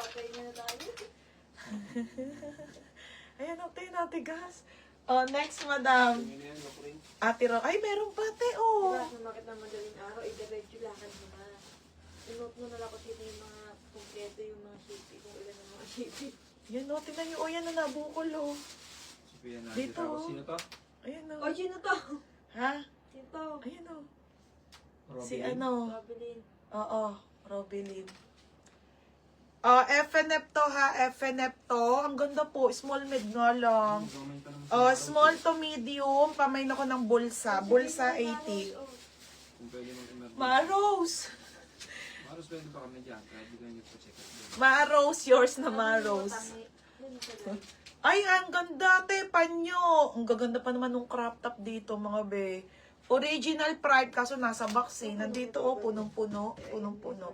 Patay na tayo. Ayan, ate, natigas. Oh, next, madam. Ate Ro. Ay, meron pa, ate, oh. Diba, sumakit ng madaling araw, i-diretso lakad mo na. Inote mo na lang kung sino yung mga kompleto yung mga shipping, kung ilan ang mga shipping. Yan, oh, tingnan niyo. Oh, yan na nabukol, oh. Dito, oh. Sino to? Ayan, O, oh. sino to? Ha? Sino to? Ayan, oh. Si Robin? ano? Robilin. Oo, Robilin. FNF to, ha? FNF to. Ang ganda po. Small mid nga lang. Small to medium. Pamain ako ng bulsa. Bulsa 80. Kung pwede mag-emergency. Maros! Maros, pwede pa kami dyan. Kaya di ko nyo po check up. Maros, yours na Maros. Ay, ang ganda, te, panyo. Ang gaganda pa naman ng crop top dito, mga be. Original Pride, kaso nasa box eh. Nandito, oh, punong-puno. Punong-puno.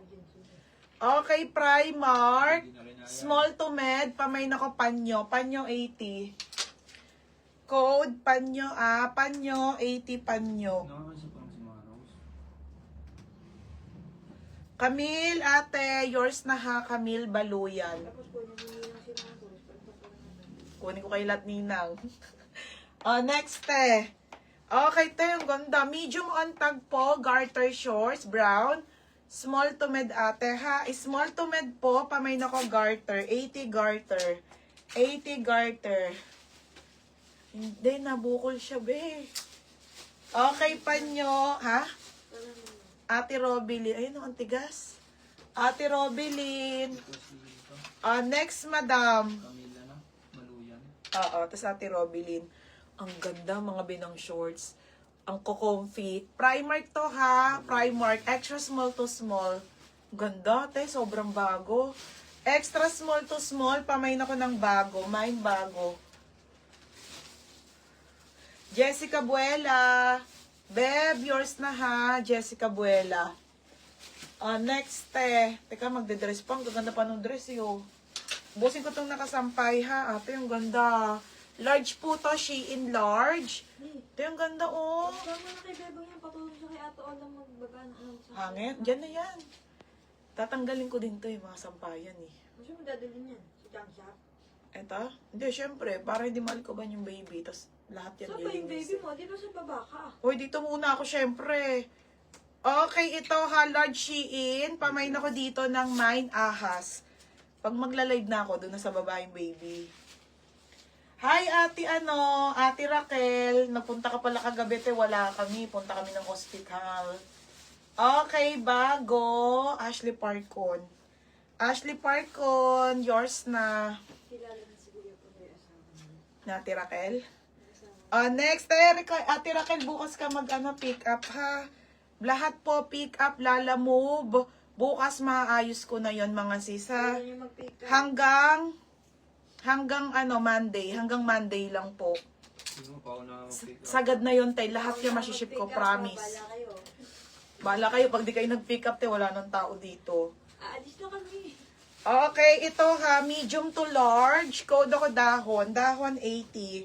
Okay, Primark. Small to med. Pamain ako panyo. Panyo 80. Code, panyo, panyo, 80 panyo. Nakakansin pa lang si Maros. Camille, ate, yours na ha, Camille Baluyan. Tapos po, naminang si Marcos. Kunin ko kay Latninang. Next, te. Okay, te, ang ganda. Medium on tag po, garter shorts, brown. Small to med, ate, ha. Small to med po, pamain ako garter. 80 garter. 80 garter. Hindi, nabukol siya, be. Okay, panyo, ha? Ate Robilin. Ayun, ang tigas. Ate Robilin. Ito si ito. Next, madam. Camila na. Maluyan. Tapos Ate Robilin. Ang ganda, mga binang shorts. Ang ko-comfy. Primark to, ha? Primark. Extra small to small. Ganda, te. Sobrang bago. Extra small to small. Pamain ako ng bago. Mine bago. Jessica Buela. Beb, yours na, ha? Jessica Buela. Next, te. Teka, magde-dress pa. Ang gaganda pa ng dress, yo. Busin ko itong nakasampay, ha? Ate, ang ganda. Large po to. Shein large. Ito yung ganda, oh. Tama na kay Bebang yan, patulong siya kay Ato Olang magbaga ng Hangin. Diyan na yan. Tatanggalin ko din to yung mga sampayan, eh. Gusto mo dadalhin yan? Si Chang Shop? Eto? Hindi, syempre. Para hindi malikuban yung baby. Tapos lahat yan Saan ba yung baby lilinisin. mo? Di ba sa baba ka? Hoy, dito muna ako, syempre. Okay, ito ha. Large Shein. Pamain ako dito ng Mine Ahas. Pag magla-live na ako, doon na sa baba yung baby. Hi, Ate Raquel. Napunta ka pala kagabi, te. Wala kami. Punta kami ng hospital. Okay, bago. Ashley Parcon. Ashley Parcon, yours na. Kilala na siguro yung may asawa. Na Ate Raquel. Asawa. Next, Ate Raquel, bukas ka pick up, ha? Lahat po, pick up, Lala Move. Bukas maayos ko na yon mga sisa. Kailan yung mag-pick up? Hanggang Monday. Hanggang Monday lang po. Sino mo pa ako na mag-pick up? Sagad na yun, tay. Lahat yung masiship ko, promise. Bala kayo. Bala kayo, pag di kayo nag-pick up, te, wala nang tao dito. Aalis na kami. Okay, ito ha, medium to large. Code ako dahon. Dahon 80.